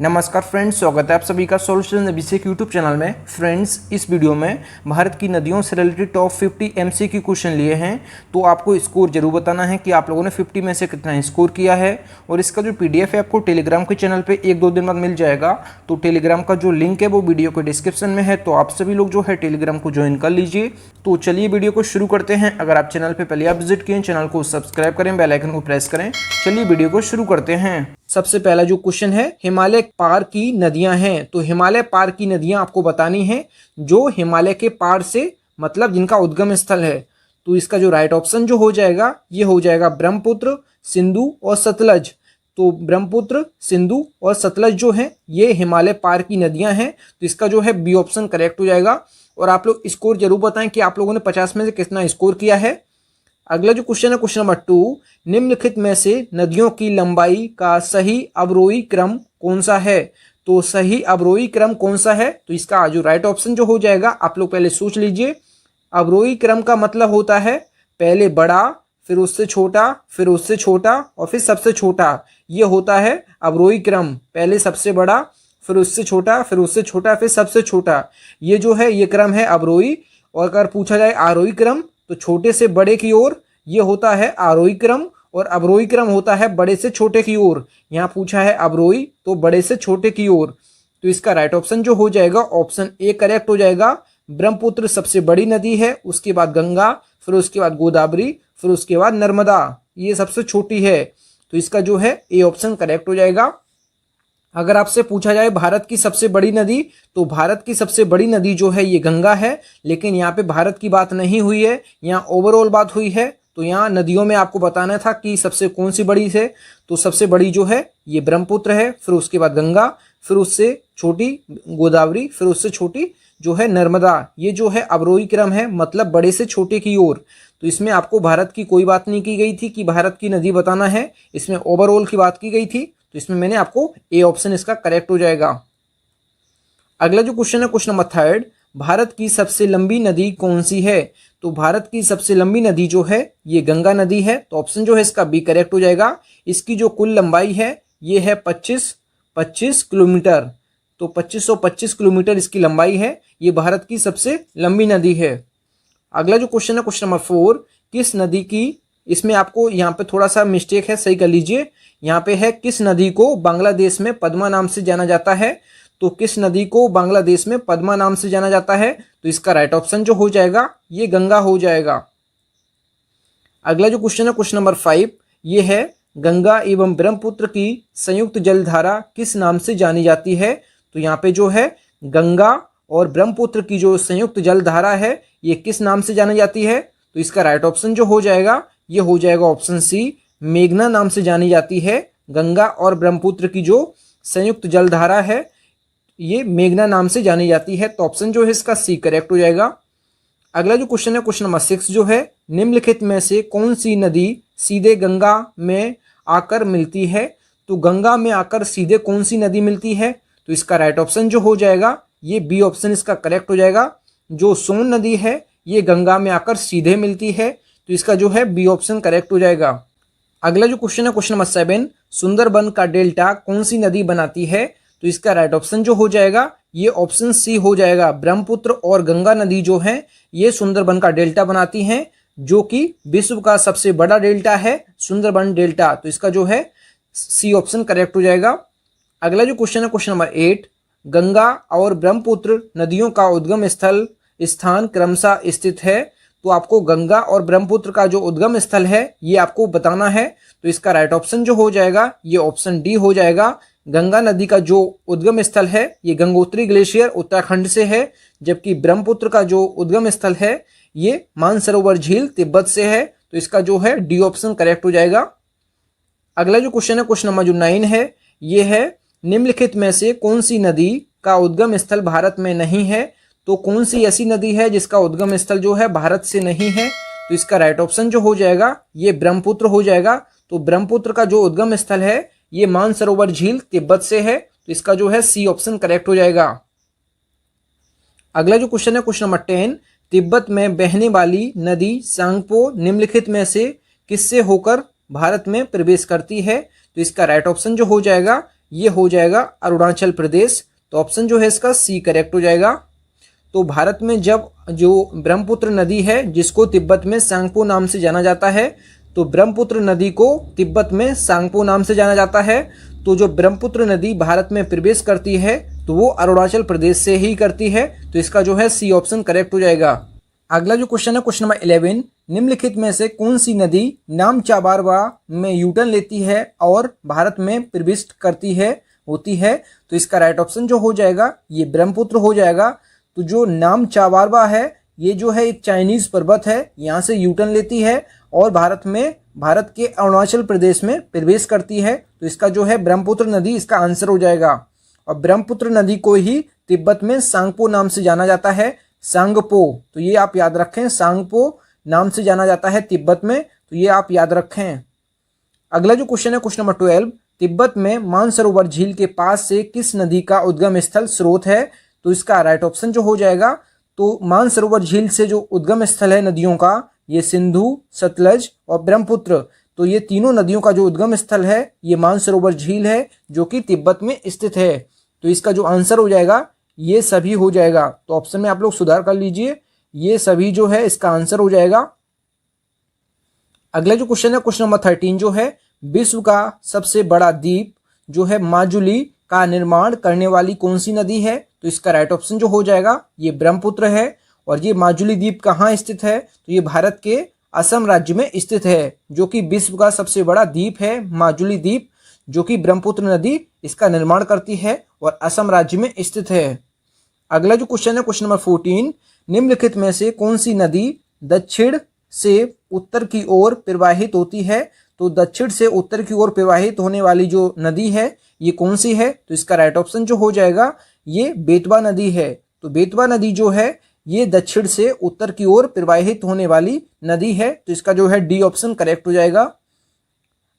नमस्कार फ्रेंड्स, स्वागत है आप सभी का सॉल्यूशन अभिषेक यूट्यूब चैनल में। फ्रेंड्स, इस वीडियो में भारत की नदियों से रिलेटेड टॉप 50 एमसीक्यू क्वेश्चन लिए हैं। तो आपको स्कोर जरूर बताना है कि आप लोगों ने 50 में से कितना स्कोर किया है। और इसका जो पीडीएफ है आपको टेलीग्राम के चैनल पे 1-2 दिन बाद मिल जाएगा। तो टेलीग्राम का जो लिंक है वो वीडियो के डिस्क्रिप्शन में है, तो आप सभी लोग जो है टेलीग्राम को ज्वाइन कर लीजिए। तो चलिए वीडियो को शुरू करते हैं। अगर आप चैनल पर पहले आप विजिट किए, चैनल को सब्सक्राइब करें, बेल आइकन को प्रेस करें। चलिए वीडियो को शुरू करते हैं। सबसे पहला जो क्वेश्चन है, हिमालय पार की नदियां हैं। तो हिमालय पार की नदियां आपको बतानी है जो हिमालय के पार से, मतलब जिनका उद्गम स्थल है। तो इसका जो राइट ऑप्शन जो हो जाएगा, ये हो जाएगा ब्रह्मपुत्र, सिंधु और सतलज। तो ब्रह्मपुत्र, सिंधु और सतलज जो है ये हिमालय पार की नदियां हैं। तो इसका जो है बी ऑप्शन करेक्ट हो जाएगा। और आप लोग स्कोर जरूर बताएं कि आप लोगों ने 50 में से कितना स्कोर किया है। अगला जो क्वेश्चन है, क्वेश्चन नंबर 2, निम्नलिखित में से नदियों की लंबाई का सही अवरोही क्रम कौन सा है। तो सही अवरोही क्रम कौन सा है, तो इसका जो राइट ऑप्शन जो हो जाएगा, आप लोग पहले सोच लीजिए। अवरोही क्रम का मतलब होता है पहले बड़ा, फिर उससे छोटा, फिर उससे छोटा और फिर सबसे छोटा। ये होता है अवरोही क्रम। पहले सबसे बड़ा, फिर उससे छोटा, फिर उससे छोटा, फिर सबसे छोटा। ये जो है ये क्रम है अवरोही। और अगर पूछा जाए आरोही क्रम, तो छोटे से बड़े की ओर ये होता है आरोही क्रम, और अवरोही क्रम होता है बड़े से छोटे की ओर। यहाँ पूछा है अवरोही, तो बड़े से छोटे की ओर। तो इसका राइट ऑप्शन जो हो जाएगा, ऑप्शन ए करेक्ट हो जाएगा। ब्रह्मपुत्र सबसे बड़ी नदी है, उसके बाद गंगा, फिर उसके बाद गोदावरी, फिर उसके बाद नर्मदा, ये सबसे छोटी है। तो इसका जो है ए ऑप्शन करेक्ट हो जाएगा। अगर आपसे पूछा जाए भारत की सबसे बड़ी नदी, तो भारत की सबसे बड़ी नदी जो है ये गंगा है। लेकिन यहाँ पे भारत की बात नहीं हुई है, यहाँ ओवरऑल बात हुई है। तो यहाँ नदियों में आपको बताना था कि सबसे कौन सी बड़ी है। तो सबसे बड़ी जो है ये ब्रह्मपुत्र है, फिर उसके बाद गंगा, फिर उससे छोटी गोदावरी, फिर उससे छोटी जो है नर्मदा। ये जो है अवरोही क्रम है, मतलब बड़े से छोटे की ओर। तो इसमें आपको भारत की कोई बात नहीं की गई थी कि भारत की नदी बताना है, इसमें ओवरऑल की बात की गई थी। तो इसमें मैंने आपको ए ऑप्शन इसका करेक्ट हो जाएगा। अगला जो क्वेश्चन है, क्वेश्चन नंबर 3, भारत की सबसे लंबी नदी कौन सी है। तो भारत की सबसे लंबी नदी जो है ये गंगा नदी है। तो ऑप्शन जो है इसका बी करेक्ट हो जाएगा। इसकी जो कुल लंबाई है ये है 25 किलोमीटर। तो 2525 किलोमीटर इसकी लंबाई है। ये भारत की सबसे लंबी नदी है। अगला जो क्वेश्चन है, क्वेश्चन नंबर 4, किस नदी की, इसमें आपको यहाँ पे थोड़ा सा मिस्टेक है, सही कर लीजिए। यहाँ पे है किस नदी को बांग्लादेश में पद्मा नाम से जाना जाता है। तो किस नदी को बांग्लादेश में पद्मा नाम से जाना जाता है, तो इसका राइट ऑप्शन जो हो जाएगा ये गंगा हो जाएगा। अगला जो क्वेश्चन है, क्वेश्चन नंबर 5, ये है गंगा एवं ब्रह्मपुत्र की संयुक्त जलधारा किस नाम से जानी जाती है। तो यहाँ पे जो है गंगा और ब्रह्मपुत्र की जो संयुक्त जलधारा है ये किस नाम से जानी जाती है। तो इसका राइट ऑप्शन जो हो जाएगा ये हो जाएगा ऑप्शन सी, मेघना नाम से जानी जाती है। गंगा और ब्रह्मपुत्र की जो संयुक्त जलधारा है ये मेघना नाम से जानी जाती है। तो ऑप्शन जो है इसका सी करेक्ट हो जाएगा। अगला जो क्वेश्चन है, क्वेश्चन नंबर 6 जो है, निम्नलिखित में से कौन सी नदी सीधे गंगा में आकर मिलती है। तो गंगा में आकर सीधे कौन सी नदी मिलती है, तो इसका राइट ऑप्शन जो हो जाएगा ये बी ऑप्शन इसका करेक्ट हो जाएगा। जो सोन नदी है ये गंगा में आकर सीधे मिलती है। तो इसका जो है बी ऑप्शन करेक्ट हो जाएगा। अगला जो क्वेश्चन है, क्वेश्चन नंबर 7, सुंदरबन का डेल्टा कौन सी नदी बनाती है। तो इसका राइट ऑप्शन जो हो जाएगा ये ऑप्शन सी हो जाएगा। ब्रह्मपुत्र और गंगा नदी जो है ये सुंदरबन का डेल्टा बनाती हैं, जो कि विश्व का सबसे बड़ा डेल्टा है सुंदरबन डेल्टा। तो इसका जो है सी ऑप्शन करेक्ट हो जाएगा। अगला जो क्वेश्चन है, क्वेश्चन नंबर 8, गंगा और ब्रह्मपुत्र नदियों का उद्गम स्थान क्रमशः स्थित है। तो आपको गंगा और ब्रह्मपुत्र का जो उद्गम स्थल है ये आपको बताना है। तो इसका राइट ऑप्शन जो हो जाएगा ये ऑप्शन डी हो जाएगा। गंगा नदी का जो उद्गम स्थल है ये गंगोत्री ग्लेशियर उत्तराखंड से है, जबकि ब्रह्मपुत्र का जो उद्गम स्थल है ये मानसरोवर झील तिब्बत से है। तो इसका जो है डी ऑप्शन करेक्ट हो जाएगा। अगला जो क्वेश्चन है, क्वेश्चन नंबर जो 9 है, ये है निम्नलिखित में से कौन सी नदी का उद्गम स्थल भारत में नहीं है। तो कौन सी ऐसी नदी है जिसका उद्गम स्थल जो है भारत से नहीं है। तो इसका राइट ऑप्शन जो हो जाएगा ये ब्रह्मपुत्र हो जाएगा। तो ब्रह्मपुत्र का जो उद्गम स्थल है ये मानसरोवर झील तिब्बत से है। तो इसका जो है सी ऑप्शन करेक्ट हो जाएगा। अगला जो क्वेश्चन है, क्वेश्चन नंबर 10, तिब्बत में बहने वाली नदी सांगपो निम्नलिखित में से किससे होकर भारत में प्रवेश करती है। तो इसका राइट ऑप्शन जो हो जाएगा ये हो जाएगा अरुणाचल प्रदेश। तो ऑप्शन जो है इसका सी करेक्ट हो जाएगा। तो भारत में जब जो ब्रह्मपुत्र नदी है जिसको तिब्बत में सांगपो नाम से जाना जाता है, तो ब्रह्मपुत्र नदी को तिब्बत में सांगपो नाम से जाना जाता है। तो जो ब्रह्मपुत्र नदी भारत में प्रवेश करती है तो वो अरुणाचल प्रदेश से ही करती है। तो इसका जो है सी ऑप्शन करेक्ट हो जाएगा। अगला जो क्वेश्चन है क्वेश्चन नंबर 11, निम्नलिखित में से कौन सी नदी नामचाबारवा में यूटर्न लेती है और भारत में प्रविष्ट करती है होती है? तो इसका राइट ऑप्शन जो हो जाएगा ये ब्रह्मपुत्र हो जाएगा। तो जो नामचाबारवा है ये जो है एक चाइनीज पर्वत है, यहाँ से यूटर्न लेती है और भारत के अरुणाचल प्रदेश में प्रवेश करती है। तो इसका जो है ब्रह्मपुत्र नदी इसका आंसर हो जाएगा। और ब्रह्मपुत्र नदी को ही तिब्बत में सांगपो नाम से जाना जाता है। सांगपो, तो ये आप याद रखें, सांगपो नाम से जाना जाता है तिब्बत में, तो ये आप याद रखें। अगला जो क्वेश्चन है क्वेश्चन नंबर 12, तिब्बत में मानसरोवर झील के पास से किस नदी का उद्गम स्थल स्रोत है? तो इसका राइट ऑप्शन जो हो जाएगा, तो मानसरोवर झील से जो उद्गम स्थल है नदियों का, ये सिंधु, सतलज और ब्रह्मपुत्र। तो ये तीनों नदियों का जो उद्गम स्थल है ये मानसरोवर झील है जो कि तिब्बत में स्थित है। तो इसका जो आंसर हो जाएगा ये सभी हो जाएगा। तो ऑप्शन में आप लोग सुधार कर लीजिए, ये सभी जो है इसका आंसर हो जाएगा। अगला जो क्वेश्चन है क्वेश्चन नंबर 13 जो है, विश्व का सबसे बड़ा द्वीप जो है माजुली का निर्माण करने वाली कौन सी नदी है? तो इसका राइट ऑप्शन जो हो जाएगा ये ब्रह्मपुत्र है। और ये माजुली द्वीप कहाँ स्थित है? तो ये भारत के असम राज्य में स्थित है, जो कि विश्व का सबसे बड़ा द्वीप है माजुली द्वीप, जो कि ब्रह्मपुत्र नदी इसका निर्माण करती है और असम राज्य में स्थित है। अगला जो क्वेश्चन है क्वेश्चन नंबर 14, निम्नलिखित में से कौन सी नदी दक्षिण से उत्तर की ओर प्रवाहित होती है? तो दक्षिण से उत्तर की ओर प्रवाहित होने वाली जो नदी है ये कौन सी है? तो इसका राइट ऑप्शन जो हो जाएगा ये बेतवा नदी है। तो बेतवा नदी जो है ये दक्षिण से उत्तर की ओर प्रवाहित होने वाली नदी है। तो इसका जो है डी ऑप्शन करेक्ट हो जाएगा।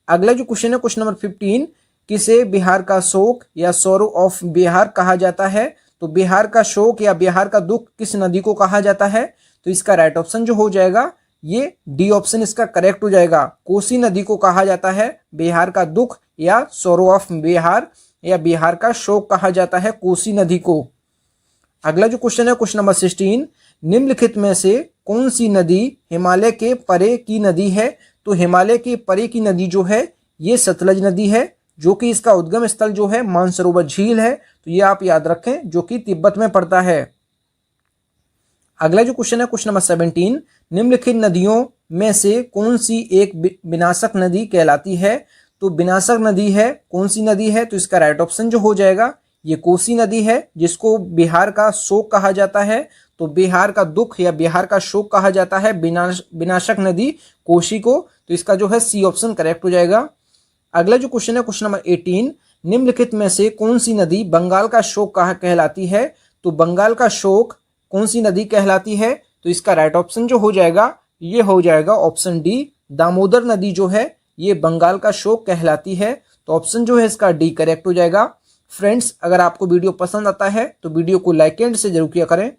अगला जो क्वेश्चन है क्वेश्चन नंबर 15, किसे बिहार का शोक या सौरो ऑफ बिहार कहा जाता है? तो बिहार का शोक या बिहार का दुख किस नदी को कहा जाता है? तो इसका राइट ऑप्शन जो हो जाएगा ये डी ऑप्शन इसका करेक्ट हो जाएगा। कोसी नदी को कहा जाता है बिहार का दुख या सौरो ऑफ बिहार या बिहार का शोक कहा जाता है कोसी नदी को। अगला जो क्वेश्चन है क्वेश्चन नंबर 16, निम्नलिखित में से कौन सी नदी हिमालय के परे की नदी है? तो हिमालय के परे की नदी जो है ये सतलज नदी है, जो कि इसका उद्गम स्थल जो है मानसरोवर झील है। तो ये आप याद रखें, जो कि तिब्बत में पड़ता है। अगला जो क्वेश्चन है क्वेश्चन नंबर 17, निम्नलिखित नदियों में से कौन सी एक विनाशक नदी कहलाती है? तो विनाशक नदी है कौन सी नदी है? तो इसका राइट ऑप्शन जो हो जाएगा ये कोसी नदी है, जिसको बिहार का शोक कहा जाता है। तो बिहार का दुख या बिहार का शोक कहा जाता है विनाशक नदी कोसी को। तो इसका जो है सी ऑप्शन करेक्ट हो जाएगा। अगला जो क्वेश्चन है क्वेश्चन नंबर 18, निम्नलिखित में से कौन सी नदी बंगाल का शोक कहलाती है? तो बंगाल का शोक कौन सी नदी कहलाती है? तो इसका राइट ऑप्शन जो हो जाएगा ये हो जाएगा ऑप्शन डी, दामोदर नदी जो है ये बंगाल का शोक कहलाती है। तो ऑप्शन जो है इसका डी करेक्ट हो जाएगा। फ्रेंड्स, अगर आपको वीडियो पसंद आता है तो वीडियो को लाइक एंड से जरूर किया करें।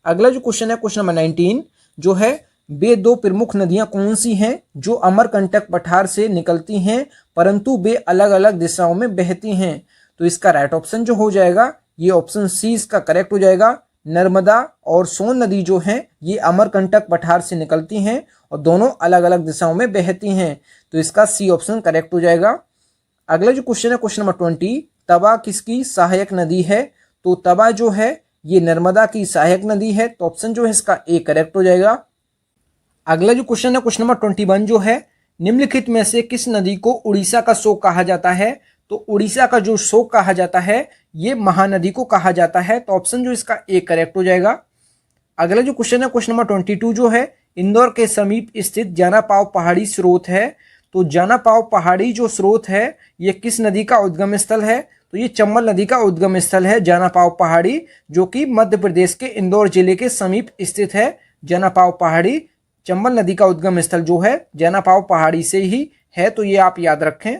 अगला जो क्वेश्चन है क्वेश्चन नंबर 19 जो है, वे दो प्रमुख नदियां कौन सी हैं जो अमरकंटक पठार से निकलती हैं परंतु वे अलग अलग दिशाओं में बहती हैं? तो इसका राइट ऑप्शन जो हो जाएगा ये ऑप्शन सी इसका करेक्ट हो जाएगा। नर्मदा और सोन नदी जो हैं ये अमरकंटक पठार से निकलती हैं और दोनों अलग अलग दिशाओं में बहती हैं। तो इसका सी ऑप्शन करेक्ट हो जाएगा। अगला जो क्वेश्चन है क्वेश्चन नंबर 20, तवा किसकी सहायक नदी है? तो तवा जो है ये नर्मदा की सहायक नदी है। तो ऑप्शन जो है इसका ए करेक्ट हो जाएगा। अगला जो क्वेश्चन है क्वेश्चन नंबर 21 जो है, निम्नलिखित में से किस नदी को उड़ीसा का शोक कहा जाता है? तो उड़ीसा का जो शोक कहा जाता है ये महानदी को कहा जाता है। तो ऑप्शन जो इसका ए करेक्ट हो जाएगा। अगला जो क्वेश्चन है क्वेश्चन नंबर 22 जो है, इंदौर के समीप स्थित जानापाव पहाड़ी स्रोत है। तो जानापाव पहाड़ी जो स्रोत है ये किस नदी का उद्गम स्थल है? तो ये चंबल नदी का उद्गम स्थल है जानापाव पहाड़ी, जो कि मध्य प्रदेश के इंदौर जिले के समीप स्थित है। जानापाव पहाड़ी चंबल नदी का उद्गम स्थल जो है जानापाव पहाड़ी से ही है। तो ये आप याद रखें।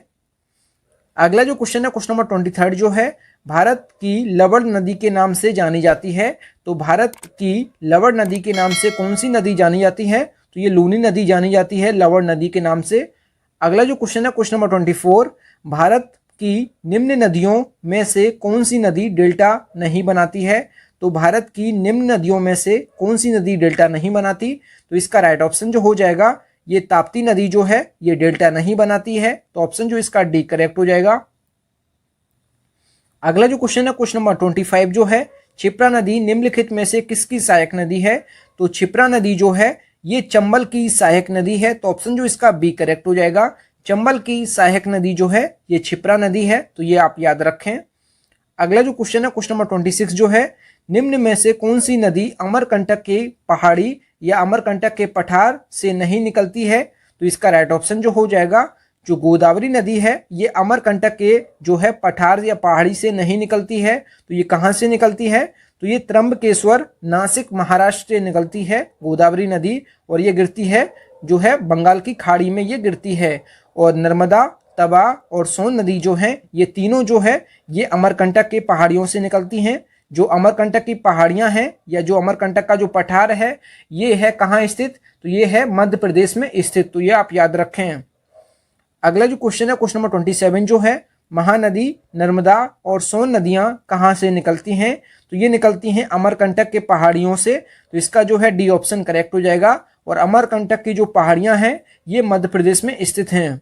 अगला जो क्वेश्चन है क्वेश्चन नंबर 23 जो है, भारत की लवण नदी के नाम से जानी जाती है। तो भारत की लवण नदी के नाम से कौन सी नदी जानी जाती है? तो ये लूनी नदी जानी जाती है लवण नदी के नाम से। अगला जो क्वेश्चन है क्वेश्चन नंबर 24, भारत की निम्न नदियों में से कौन सी नदी डेल्टा नहीं बनाती है? तो भारत की निम्न नदियों में से कौन सी नदी डेल्टा नहीं बनाती? तो इसका राइट ऑप्शन जो हो जाएगा ये ताप्ती नदी जो है ये डेल्टा नहीं बनाती है, तो ऑप्शन जो इसका डी करेक्ट हो जाएगा। अगला जो क्वेश्चन है क्वेश्चन नंबर 25 जो है, क्षिप्रा नदी निम्नलिखित में से किसकी सहायक नदी है? तो क्षिप्रा नदी जो है ये चंबल की सहायक नदी है, तो ऑप्शन जो इसका बी करेक्ट हो जाएगा। चंबल की सहायक नदी जो है ये क्षिप्रा नदी है, तो ये आप याद रखें। अगला जो क्वेश्चन है क्वेश्चन नंबर 26 जो है, निम्न में से कौन सी नदी अमरकंटक के पहाड़ी या अमरकंटक के पठार से नहीं निकलती है? तो इसका राइट ऑप्शन जो हो जाएगा जो गोदावरी नदी है ये अमरकंटक के जो है पठार या पहाड़ी से नहीं निकलती है, तो ये कहाँ से निकलती है? तो ये त्र्यंबकेश्वर नासिक महाराष्ट्र से निकलती है गोदावरी नदी, और ये गिरती है जो है बंगाल की खाड़ी में ये गिरती है। और नर्मदा, तवा और सोन नदी जो है ये तीनों जो है ये अमरकंटक के पहाड़ियों से निकलती हैं। जो अमरकंटक की पहाड़ियां हैं या जो अमरकंटक का जो पठार है ये है कहाँ स्थित? तो ये है मध्य प्रदेश में स्थित, तो ये आप याद रखें। अगला जो क्वेश्चन है क्वेश्चन नंबर 27 जो है, महानदी, नर्मदा और सोन नदियां कहाँ से निकलती हैं? तो ये निकलती हैं अमरकंटक के पहाड़ियों से, तो इसका जो है डी ऑप्शन करेक्ट हो जाएगा। और अमरकंटक की जो पहाड़ियां हैं ये मध्य प्रदेश में स्थित हैं।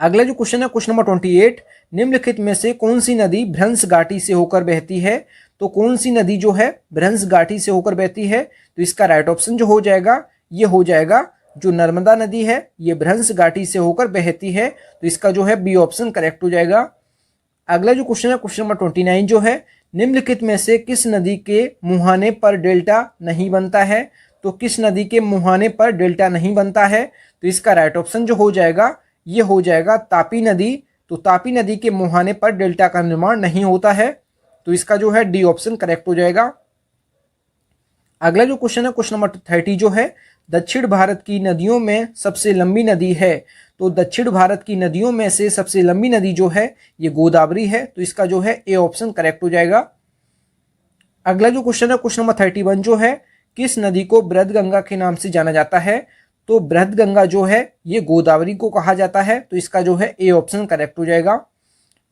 अगला जो क्वेश्चन है क्वेश्चन नंबर 28, निम्नलिखित में से कौन सी नदी भ्रंश घाटी से होकर बहती है? तो कौन सी नदी जो है भ्रंश घाटी से होकर बहती है? तो इसका राइट ऑप्शन जो हो जाएगा ये हो जाएगा जो नर्मदा नदी है ये भ्रंश घाटी से होकर बहती है, तो इसका जो है बी ऑप्शन करेक्ट हो जाएगा। अगला जो क्वेश्चन है क्वेश्चन नंबर 29 जो है, निम्नलिखित में से किस नदी के मुहाने पर डेल्टा नहीं बनता है? तो किस नदी के मुहाने पर डेल्टा नहीं बनता है? तो इसका राइट ऑप्शन जो हो जाएगा ये हो जाएगा तापी नदी। तो तापी नदी के मुहाने पर डेल्टा का निर्माण नहीं होता है, तो इसका जो है डी ऑप्शन करेक्ट हो जाएगा। अगला जो क्वेश्चन है क्वेश्चन नंबर 30 जो है, दक्षिण भारत की नदियों में सबसे लंबी नदी है? तो दक्षिण भारत की नदियों में से सबसे लंबी नदी जो है ये गोदावरी है, तो इसका जो है ए ऑप्शन करेक्ट हो जाएगा। अगला जो क्वेश्चन है क्वेश्चन नंबर 31 जो है, किस नदी को बृहदगंगा के नाम से जाना जाता है? तो बृहदगंगा जो है ये गोदावरी को कहा जाता है, तो इसका जो है ए ऑप्शन करेक्ट हो जाएगा।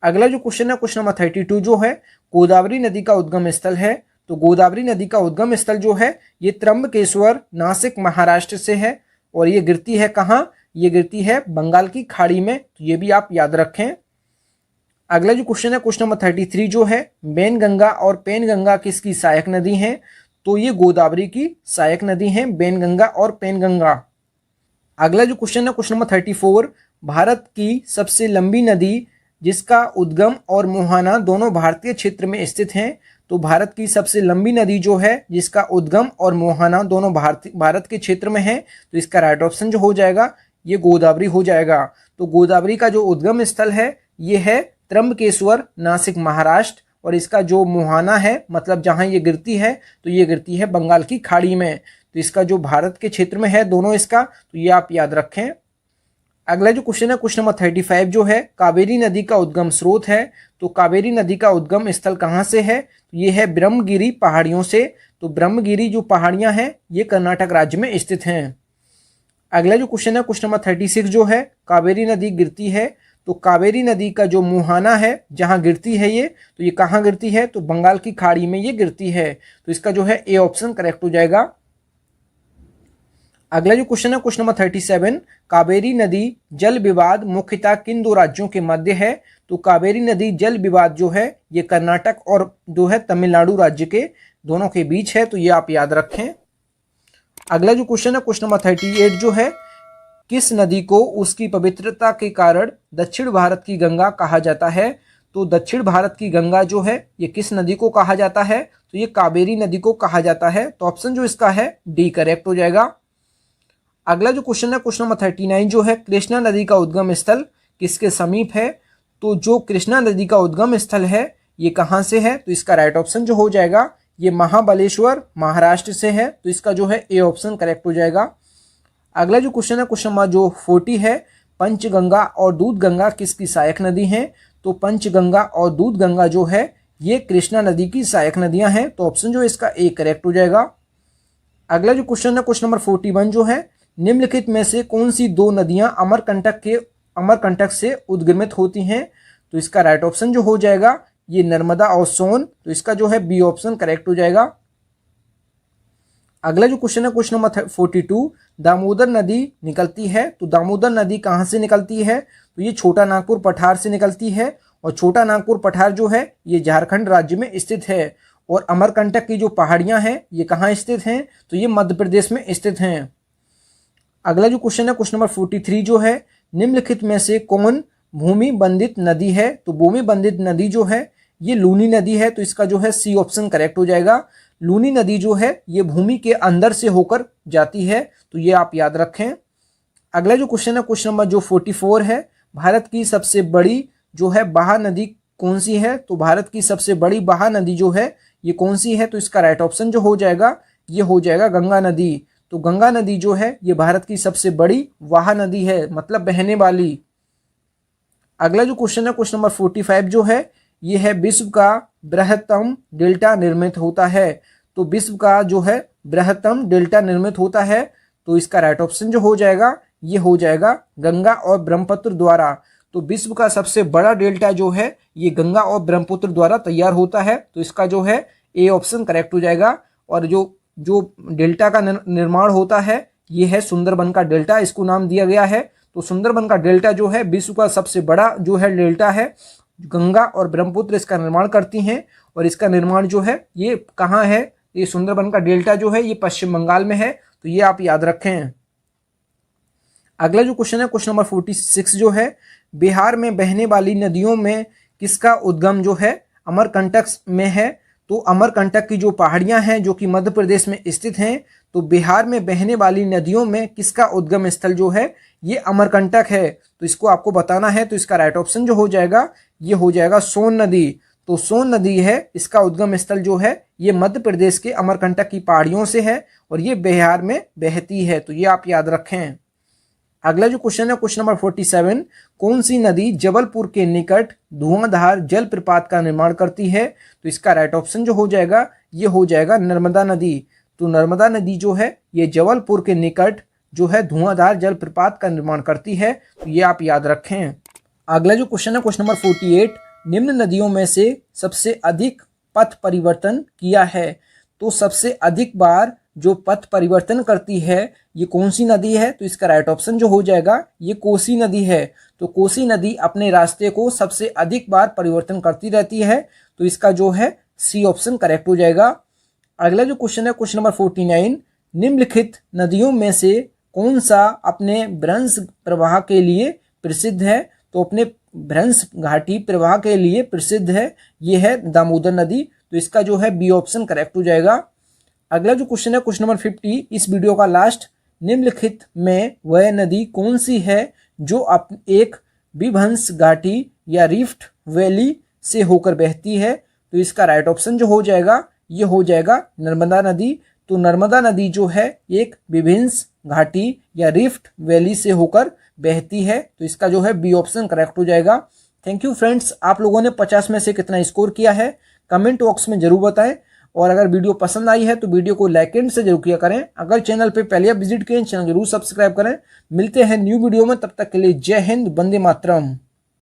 अगला जो क्वेश्चन है क्वेश्चन नंबर 32 जो है, गोदावरी नदी का उद्गम स्थल है? तो गोदावरी नदी का उद्गम स्थल जो है ये त्र्यंबकेश्वर नासिक महाराष्ट्र से है, और ये गिरती है कहाँ? ये गिरती है बंगाल की खाड़ी में, तो ये भी आप याद रखें। अगला जो क्वेश्चन है क्वेश्चन नंबर 33 जो है, बेनगंगा और पेनगंगा किसकी सहायक नदी हैं? तो ये गोदावरी की सहायक नदी हैं बेनगंगा और पेनगंगा। अगला जो क्वेश्चन है क्वेश्चन नंबर 34, भारत की सबसे लंबी नदी जिसका उद्गम और मुहाना दोनों भारतीय क्षेत्र में स्थित हैं? तो भारत की सबसे लंबी नदी जो है जिसका उद्गम और मुहाना दोनों भारत के क्षेत्र में है, तो इसका राइट ऑप्शन जो हो जाएगा ये गोदावरी हो जाएगा। तो गोदावरी का जो उद्गम स्थल है ये है त्र्यंबकेश्वर नासिक महाराष्ट्र, और इसका जो मुहाना है मतलब जहाँ ये गिरती है तो ये गिरती है बंगाल की खाड़ी में, तो इसका जो भारत के क्षेत्र में है दोनों इसका, तो ये आप याद रखें। अगला जो क्वेश्चन है क्वेश्चन नंबर 35 जो है, कावेरी नदी का उद्गम स्रोत है? तो कावेरी नदी का उद्गम स्थल कहाँ से है? तो ये है ब्रह्मगिरी पहाड़ियों से, तो ब्रह्मगिरी जो पहाड़ियाँ हैं ये कर्नाटक राज्य में स्थित हैं। अगला जो क्वेश्चन है क्वेश्चन नंबर 36 जो है, कावेरी नदी गिरती है? तो कावेरी नदी का जो मुहाना है जहाँ गिरती है ये, तो ये कहाँ गिरती है? तो बंगाल की खाड़ी में ये गिरती है, तो इसका जो है ए ऑप्शन करेक्ट हो जाएगा। अगला जो क्वेश्चन है क्वेश्चन नंबर 37, कावेरी नदी जल विवाद मुख्यतः किन दो राज्यों के मध्य है? तो कावेरी नदी जल विवाद जो है ये कर्नाटक और जो है तमिलनाडु राज्य के दोनों के बीच है, तो ये आप याद रखें। अगला जो क्वेश्चन है क्वेश्चन नंबर 38 जो है, किस नदी को उसकी पवित्रता के कारण दक्षिण भारत की गंगा कहा जाता है? तो दक्षिण भारत की गंगा जो है ये किस नदी को कहा जाता है? तो ये कावेरी नदी को कहा जाता है, तो ऑप्शन जो इसका है डी करेक्ट हो जाएगा। अगला जो क्वेश्चन है क्वेश्चन नंबर 39 जो है, कृष्णा नदी का उद्गम स्थल किसके समीप है? तो जो कृष्णा नदी का उद्गम स्थल है ये कहाँ से है? तो इसका राइट ऑप्शन जो हो जाएगा ये महाबलेश्वर महाराष्ट्र से है, तो इसका जो है ए ऑप्शन करेक्ट हो जाएगा। अगला जो क्वेश्चन है क्वेश्चन नंबर जो 40 है, पंचगंगा और दूधगंगा किसकी सहायक नदी हैं? तो पंचगंगा और दूधगंगा जो है ये कृष्णा नदी की सहायक नदियां हैं, तो ऑप्शन जो इसका ए करेक्ट हो जाएगा। अगला जो क्वेश्चन है क्वेश्चन नंबर 41 जो है, निम्नलिखित में से कौन सी दो नदियां अमरकंटक के अमरकंटक से उद्गमित होती हैं। तो इसका राइट ऑप्शन जो हो जाएगा ये नर्मदा और सोन। तो इसका जो है बी ऑप्शन करेक्ट हो जाएगा। अगला जो क्वेश्चन है क्वेश्चन नंबर 42, दामोदर नदी निकलती है। तो दामोदर नदी कहाँ से निकलती है? तो ये छोटा नागपुर पठार से निकलती है और छोटा नागपुर पठार जो है ये झारखंड राज्य में स्थित है। और अमरकंटक की जो पहाड़ियां हैं ये कहाँ स्थित हैं? तो ये मध्य प्रदेश में स्थित हैं। अगला जो क्वेश्चन है क्वेश्चन नंबर 43 जो है, निम्नलिखित में से कौन भूमि बंधित नदी है? तो भूमि बंधित नदी जो है ये लूनी नदी है। तो इसका जो है सी ऑप्शन करेक्ट हो जाएगा। लूनी नदी जो है ये भूमि के अंदर से होकर जाती है। तो ये आप याद रखें। अगला जो क्वेश्चन है क्वेश्चन नंबर जो 44 है, भारत की सबसे बड़ी जो है बहा नदी कौन सी है? तो भारत की सबसे बड़ी बहा नदी जो है ये कौन सी है? तो इसका राइट ऑप्शन जो हो जाएगा ये हो जाएगा गंगा नदी। तो गंगा नदी जो है ये भारत की सबसे बड़ी वाह नदी है, मतलब बहने वाली। अगला जो क्वेश्चन है क्वेश्चन नंबर 45 जो है ये है, विश्व का बृहत्तम डेल्टा निर्मित होता है। तो विश्व का जो है बृहत्तम डेल्टा निर्मित होता है। तो इसका राइट ऑप्शन जो हो जाएगा ये हो जाएगा गंगा और ब्रह्मपुत्र द्वारा। तो विश्व का सबसे बड़ा डेल्टा जो है ये गंगा और ब्रह्मपुत्र द्वारा तैयार होता है। तो इसका जो है ए ऑप्शन करेक्ट हो जाएगा। और जो डेल्टा का निर्माण होता है ये है सुंदरबन का डेल्टा, इसको नाम दिया गया है। तो सुंदरबन का डेल्टा जो है विश्व का सबसे बड़ा जो है डेल्टा है। गंगा और ब्रह्मपुत्र इसका निर्माण करती हैं और इसका निर्माण जो है ये कहाँ है? ये सुंदरबन का डेल्टा जो है ये पश्चिम बंगाल में है। तो ये आप याद रखें। अगला जो क्वेश्चन है क्वेश्चन नंबर 46 जो है, बिहार में बहने वाली नदियों में किसका उद्गम जो है अमरकंटक में है? तो अमरकंटक की जो पहाड़ियां हैं जो कि मध्य प्रदेश में स्थित हैं, तो बिहार में बहने वाली नदियों में किसका उद्गम स्थल जो है ये अमरकंटक है। तो इसको आपको बताना है। तो इसका राइट ऑप्शन जो हो जाएगा ये हो जाएगा सोन नदी। तो सोन नदी है इसका उद्गम स्थल जो है ये मध्य प्रदेश के अमरकंटक की पहाड़ियों से है और ये बिहार में बहती है। तो ये आप याद रखें। अगला जो क्वेश्चन है क्वेश्चन नंबर 47, कौन सी नदी जबलपुर के निकट धुआंधार जलप्रपात का निर्माण करती है? तो इसका राइट ऑप्शन जो हो जाएगा ये हो जाएगा नर्मदा नदी। तो नर्मदा नदी जो है ये जबलपुर के निकट जो है धुआंधार जलप्रपात का निर्माण करती है। तो ये आप याद रखें। अगला जो क्वेश्चन है क्वेश्चन नंबर 48, निम्न नदियों में से सबसे अधिक पथ परिवर्तन किया है। तो सबसे अधिक बार जो पथ परिवर्तन करती है ये कौन सी नदी है? तो इसका राइट ऑप्शन जो हो जाएगा ये कोसी नदी है। तो कोसी नदी अपने रास्ते को सबसे अधिक बार परिवर्तन करती रहती है। तो इसका जो है सी ऑप्शन करेक्ट हो जाएगा। अगला जो क्वेश्चन है क्वेश्चन नंबर 49, निम्नलिखित नदियों में से कौन सा अपने भ्रंश प्रवाह के लिए प्रसिद्ध है? तो अपने भ्रंश घाटी प्रवाह के लिए प्रसिद्ध है ये है दामोदर नदी। तो इसका जो है बी ऑप्शन करेक्ट हो जाएगा। अगला जो क्वेश्चन है क्वेश्चन नंबर 50, इस वीडियो का लास्ट, निम्नलिखित में वह नदी कौन सी है जो एक विभंस घाटी या रिफ्ट वैली से होकर बहती है? तो इसका राइट ऑप्शन जो हो जाएगा ये हो जाएगा नर्मदा नदी। तो नर्मदा नदी जो है एक विभिन्स घाटी या रिफ्ट वैली से होकर बहती है। तो इसका जो है बी ऑप्शन करेक्ट हो जाएगा। थैंक यू फ्रेंड्स, आप लोगों ने 50 में से कितना स्कोर किया है कमेंट बॉक्स में जरूर बताएं। और अगर वीडियो पसंद आई है तो वीडियो को लाइक एंड से जरूर किया करें। अगर चैनल पे पहले आप विजिट किए चैनल जरूर सब्सक्राइब करें। मिलते हैं न्यू वीडियो में, तब तक के लिए जय हिंद, वंदे मातरम।